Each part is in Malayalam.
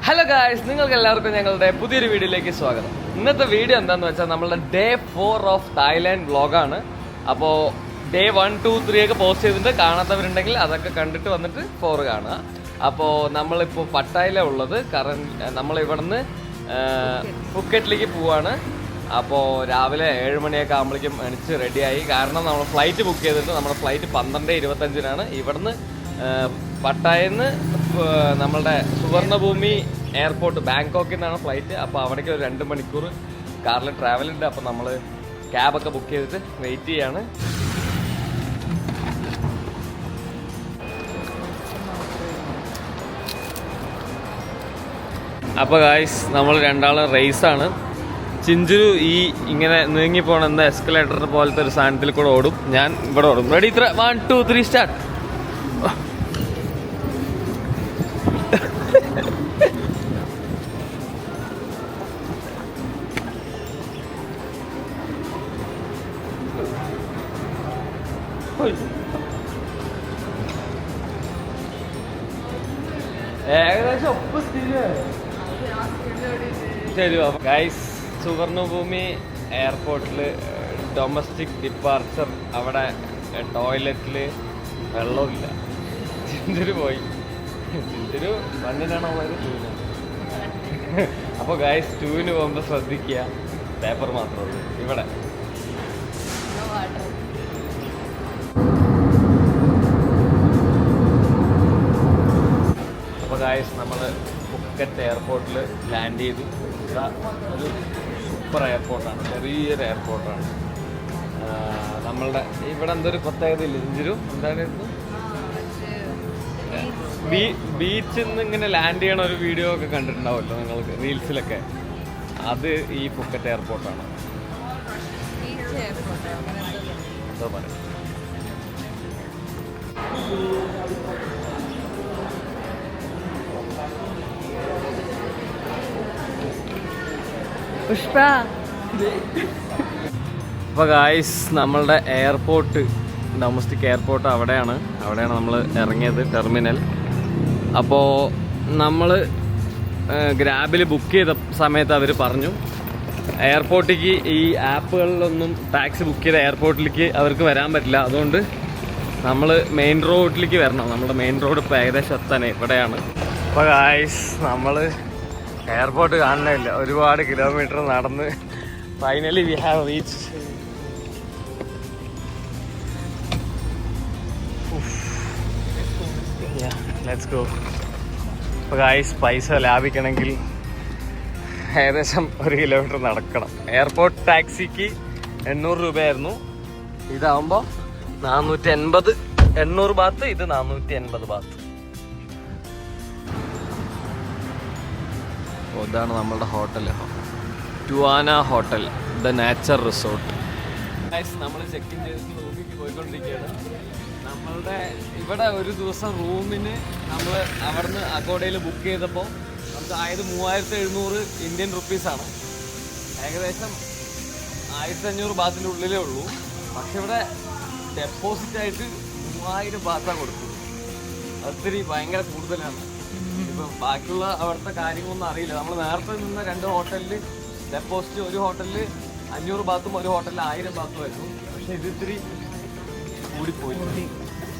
ഹലോ ഗായ്സ്, നിങ്ങൾക്ക് എല്ലാവർക്കും ഞങ്ങളുടെ പുതിയൊരു വീഡിയോയിലേക്ക് സ്വാഗതം. ഇന്നത്തെ വീഡിയോ എന്താണെന്ന് വെച്ചാൽ നമ്മളുടെ ഡേ 4 ഓഫ് തായ്ലാൻഡ് വ്ളോഗാണ്. അപ്പോൾ ഡേ 1, 2, 3 ഒക്കെ പോസ്റ്റ് ചെയ്തിട്ട് കാണാത്തവരുണ്ടെങ്കിൽ അതൊക്കെ കണ്ടിട്ട് വന്നിട്ട് 4 കാണുക. അപ്പോൾ നമ്മളിപ്പോൾ പട്ടായയിലാണ് ഉള്ളത്. നമ്മളിവിടുന്ന് ഫുക്കറ്റിലേക്ക് പോവാണ്. അപ്പോൾ രാവിലെ 7 മണിയൊക്കെ ആകുമ്പോഴേക്കും എണിച്ച് റെഡിയായി. കാരണം നമ്മൾ ഫ്ലൈറ്റ് ബുക്ക് ചെയ്തിട്ട് നമ്മുടെ ഫ്ലൈറ്റ് 12:25 ഇവിടുന്ന് പട്ടായന്ന് നമ്മളുടെ സുവർണഭൂമി എയർപോർട്ട് ബാങ്കോക്കിൽ നിന്നാണ് ഫ്ലൈറ്റ്. അപ്പോൾ അവിടേക്ക് ഒരു 2 മണിക്കൂർ കാറിൽ ട്രാവൽ ഉണ്ട്. അപ്പോൾ നമ്മൾ ക്യാബൊക്കെ ബുക്ക് ചെയ്തിട്ട് വെയിറ്റ് ചെയ്യാണ്. അപ്പോൾ ഗായ്സ്, നമ്മൾ രണ്ടാളും റേസാണ്. ചിഞ്ചു ഇങ്ങനെ നീങ്ങിപ്പോണ എന്താ എസ്കലേറ്റർ പോലത്തെ ഒരു സാധനത്തിൽ കൂടെ ഓടും, ഞാൻ ഇവിടെ ഓടും. Ready, 1, 2, 3 start. ഏകദേശം ഒപ്പം ശരി. ഗൈസ്, സുവർണഭൂമി എയർപോർട്ടിൽ ഡൊമസ്റ്റിക് ഡിപ്പാർച്ചർ, അവിടെ ടോയ്ലറ്റിൽ വെള്ളമില്ല. ചിഞ്ചുരു പോയി. ചിഞ്ചുരു 1-നാണോ പോയത്, 2-ന്. അപ്പോൾ ഗൈസ്, 2-ന് പോകുമ്പോൾ ശ്രദ്ധിക്കുക, പേപ്പർ മാത്രമേ ഉള്ളൂ ഇവിടെ. അപ്പോൾ ഗൈസ്, നമ്മൾ ഫുക്കറ്റ് എയർപോർട്ടിൽ ലാൻഡ് ചെയ്തു. ഒരു സൂപ്പർ എയർപോർട്ടാണ്, ചെറിയൊരു എയർപോർട്ടാണ്. നമ്മളുടെ ഇവിടെ എന്തൊരു പ്രത്യേകത ഇല്ല ചിഞ്ചുരു, എന്തായിരുന്നു, ബീച്ചിൽ നിന്ന് ഇങ്ങനെ ലാൻഡ് ചെയ്യണ ഒരു വീഡിയോ ഒക്കെ കണ്ടിട്ടുണ്ടാവുമല്ലോ നിങ്ങൾക്ക് റീൽസിലൊക്കെ. അത് ഈ ഫുക്കറ്റ് എയർപോർട്ടാണ്. എന്തോ പറയാം. പുഷ്പ. അപ്പോൾ ഗായ്സ്, നമ്മളുടെ എയർപോർട്ട്, ഡൊമസ്റ്റിക് എയർപോർട്ട് അവിടെയാണ് നമ്മൾ ഇറങ്ങിയത്, ടെർമിനൽ. അപ്പോൾ നമ്മൾ ഗ്രാബിൽ ബുക്ക് ചെയ്ത സമയത്ത് അവർ പറഞ്ഞു എയർപോർട്ടിലേക്ക് ഈ ആപ്പുകളിലൊന്നും ടാക്സി ബുക്ക് ചെയ്ത എയർപോർട്ടിലേക്ക് അവർക്ക് വരാൻ പറ്റില്ല. അതുകൊണ്ട് നമ്മൾ മെയിൻ റോഡിലേക്ക് വരണം. നമ്മുടെ മെയിൻ റോഡ് ഇപ്പോൾ ഏകദേശം എത്താൻ ഇവിടെയാണ്. അപ്പോൾ ഗായ്സ്, നമ്മൾ എയർപോർട്ട് കാണുന്നില്ല, ഒരുപാട് കിലോമീറ്റർ നടന്ന് finally we have reach. Let's go. അപ്പോൾ ഗായ്സ്, പൈസ ലാഭിക്കണമെങ്കിൽ ഏകദേശം 1 കിലോമീറ്റർ നടക്കണം. എയർപോർട്ട് ടാക്സിക്ക് 800 രൂപയായിരുന്നു. ഇതാവുമ്പോൾ 480, 800 ബാത്ത്, ഇത് 480 ബാത്ത്. ഇതാണ് നമ്മളുടെ ഹോട്ടൽ, ടുവാന ഹോട്ടൽ, ദ നേച്ചർ റിസോർട്ട്. നമ്മൾ ചെക്ക് ഇൻ ചെയ്തിട്ട് റൂമിലേക്ക് പോയിക്കൊണ്ടിരിക്കുകയാണ്. നമ്മളുടെ ഇവിടെ ഒരു ദിവസം റൂമിന് നമ്മൾ അവിടുന്ന് അക്കോഡയിൽ ബുക്ക് ചെയ്തപ്പോൾ നമുക്ക് ആയത് 3700 ഇന്ത്യൻ റുപ്പീസാണ്. ഏകദേശം 1500 ബാത്തിൻ്റെ ഉള്ളിലേ ഉള്ളൂ. പക്ഷെ ഇവിടെ ഡെപ്പോസിറ്റായിട്ട് 3000 ബാത്താണ് കൊടുത്തത്. അതൊത്തിരി ഭയങ്കര കൂടുതലാണ്. ഇപ്പം ബാക്കിയുള്ള അവിടുത്തെ കാര്യങ്ങളൊന്നും അറിയില്ല. നമ്മൾ നേരത്തെ നിന്ന 2 ഹോട്ടലിൽ ഡെപ്പോസിറ്റ്, ഒരു ഹോട്ടലിൽ 500 ബാത്തും ഒരു ഹോട്ടലിൽ 1000 ബാത്തും ആയിരുന്നു. പക്ഷെ ഇത് ഇത്തിരി കൂടിപ്പോയി.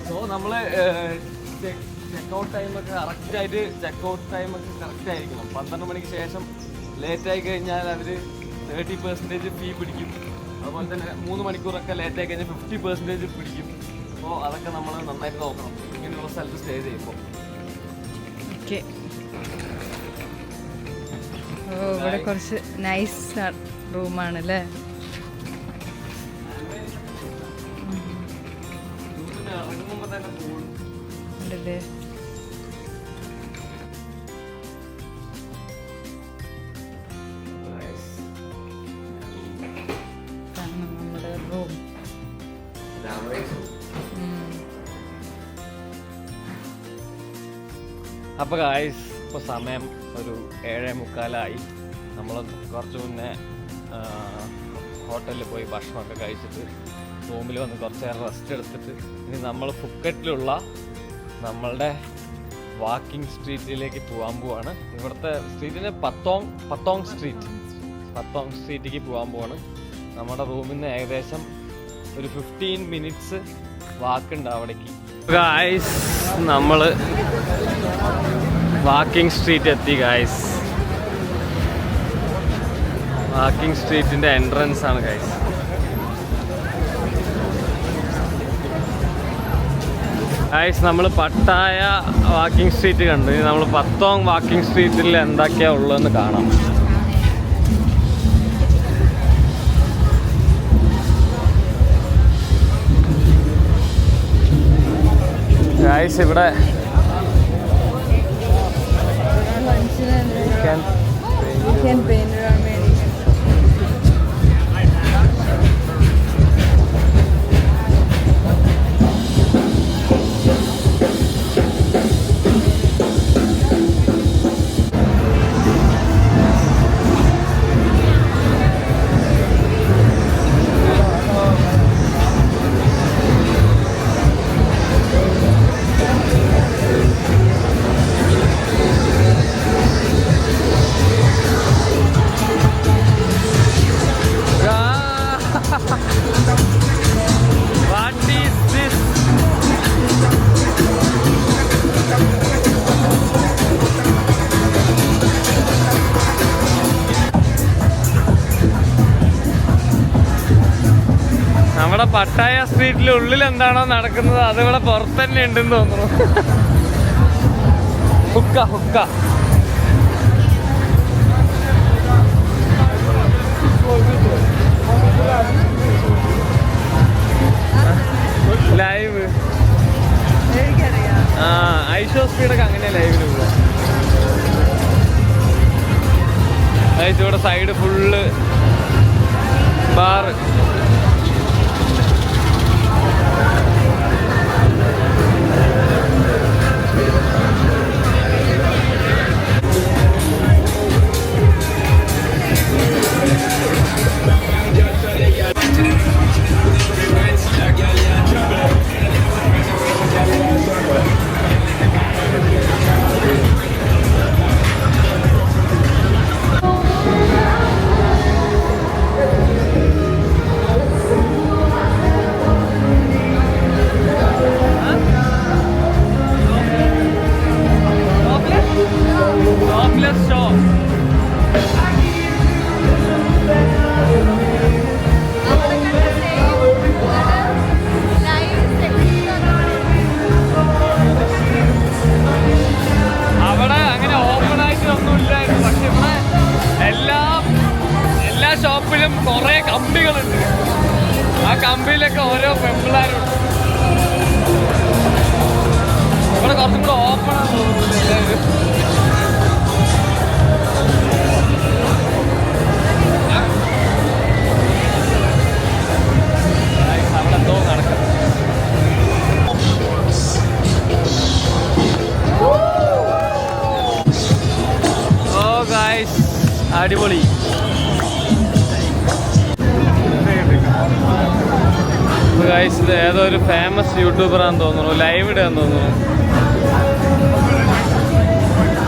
സോ നമ്മൾ ചെക്കൗട്ട് ടൈമൊക്കെ കറക്റ്റായിട്ട്, ചെക്കൗട്ട് ടൈമൊക്കെ കറക്റ്റ് ആയിരിക്കണം. 12 മണിക്ക് ശേഷം ലേറ്റായി കഴിഞ്ഞാൽ അവർ 30% ഫീ പിടിക്കും. അതുപോലെ തന്നെ 3 മണിക്കൂറൊക്കെ ലേറ്റായി കഴിഞ്ഞാൽ 50% പിടിക്കും. അപ്പോൾ അതൊക്കെ നമ്മൾ നന്നായിട്ട് നോക്കണം ഇങ്ങനെയുള്ള സ്ഥലത്ത് സ്റ്റേ ചെയ്യുമ്പോൾ. ഇവിടെ കുറച്ച് നൈസ് റൂമാണല്ലേ. നമ്മുടെ റൂം. അപ്പോൾ ഗായ്സ്, ഇപ്പോൾ സമയം ഒരു 7:45. നമ്മൾ കുറച്ച് മുന്നേ ഹോട്ടലിൽ പോയി ഭക്ഷണമൊക്കെ കഴിച്ചിട്ട് റൂമിൽ വന്ന് കുറച്ച് നേരം റെസ്റ്റ് എടുത്തിട്ട് ഇനി നമ്മൾ ഫുക്കറ്റിലുള്ള നമ്മളുടെ വാക്കിംഗ് സ്ട്രീറ്റിലേക്ക് പോകാൻ പോവാണ്. ഇവിടുത്തെ സ്ട്രീറ്റിന് പത്തോങ് സ്ട്രീറ്റിലേക്ക് പോകാൻ പോവാണ്. നമ്മുടെ റൂമിൽ നിന്ന് ഏകദേശം ഒരു 15 മിനിറ്റ്സ് വാക്കുണ്ട് അവിടേക്ക്. ഗായ്സ് നമ്മൾ വാക്കിംഗ് സ്ട്രീറ്റ് എത്തി ഗായ്സ്. വാക്കിംഗ് സ്ട്രീറ്റിൻ്റെ എൻട്രൻസ് ആണ് ഗായ്സ്. ഗായ്സ് നമ്മൾ പട്ടായ വാക്കിംഗ് സ്ട്രീറ്റ് കണ്ടു. ഇനി നമ്മൾ പത്തോങ് വാക്കിംഗ് സ്ട്രീറ്റിൽ എന്തൊക്കെയാണ് ഉള്ളതെന്ന് കാണാം. ഗായ്സ് ഇവിടെ നമ്മുടെ പട്ടായ സ്ട്രീറ്റിലെ ഉള്ളിൽ എന്താണോ നടക്കുന്നത് അതിവിടെ പുറത്ത് തന്നെ ഉണ്ടെന്ന് തോന്നുന്നു. ഹുക്ക ലൈവ് ഐഷോ സ്പീഡൊക്കെ അങ്ങനെ ലൈവില് പോവാ. ഇവിടെ സൈഡ് ഫുള്ള് ബാർ. ഷോപ്പിലും കുറെ കമ്പികളുണ്ട്. ആ കമ്പിയിലൊക്കെ ഓരോ പെമ്പിളാരുണ്ട്. ഇവിടെ കുറച്ചും കൂടെ ഓപ്പൺ ആണെന്ന് തോന്നുന്നു എല്ലാവരും. അവിടെ എന്തോ നടക്കും. ഓ ഗായ്സ് അടിപൊളി. ഗായ്സ് ഇത് ഏതോ ഒരു ഫേമസ് യൂട്യൂബറാന്ന് തോന്നുന്നു, ലൈവ് ഇടാന്ന് തോന്നുന്നു.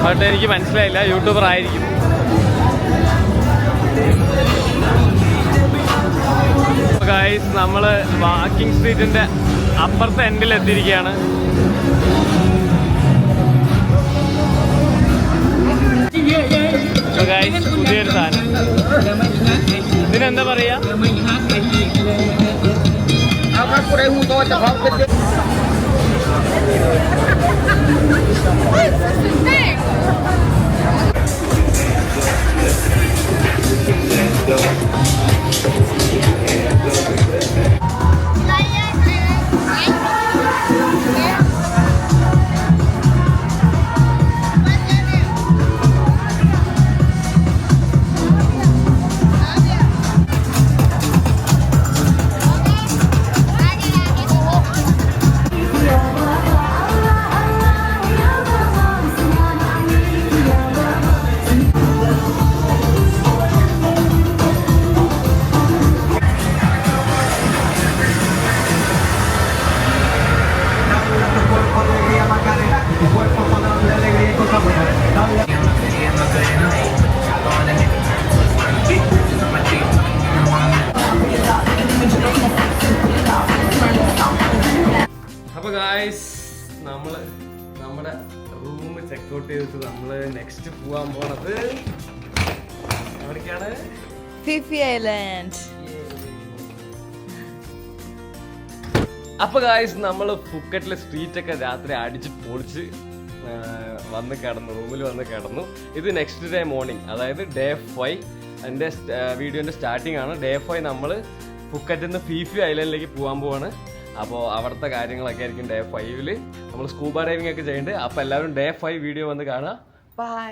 ബട്ട് എനിക്ക് മനസ്സിലായില്ല, യൂട്യൂബർ ആയിരിക്കും. ഗായ്സ് നമ്മൾ വാക്കിംഗ് സ്ട്രീറ്റിന്റെ അപ്പുറത്തെ എൻഡിൽ എത്തിയിരിക്കുകയാണ്. ഗായ്സ് പുതിയൊരു സാധനം, ഇതിനെന്താ പറയാ? നമ്മള് നമ്മുടെ റൂം ചെക്കൗട്ട് ചെയ്തിട്ട് നമ്മള് നെക്സ്റ്റ് പോവാൻ പോണത് എവിടേക്കാണ്? Fifi island. അപ്പൊ ഗായ്സ് നമ്മള് ഫുക്കറ്റിലെ സ്ട്രീറ്റ് ഒക്കെ രാത്രി അടിച്ച് പൊളിച്ച് വന്ന് കിടന്നു, റൂമിൽ വന്ന് കിടന്നു. ഇത് നെക്സ്റ്റ് ഡേ മോർണിംഗ്, അതായത് ഡേ 5. എൻ്റെ വീഡിയോൻ്റെ സ്റ്റാർട്ടിംഗ് ആണ്. ഡേ 5 നമ്മൾ ഫുക്കറ്റിൽ നിന്ന് ഫിഫി ഐലൻഡിലേക്ക് പോകാൻ പോവാണ്. അപ്പോൾ അവിടുത്തെ കാര്യങ്ങളൊക്കെ ആയിരിക്കും ഡേ 5. നമ്മൾ സ്കൂബ ഡൈവിംഗ് ഒക്കെ ചെയ്യുന്നുണ്ട്. അപ്പോൾ എല്ലാവരും ഡേ 5 വീഡിയോ വന്ന് കാണാം. ബൈ.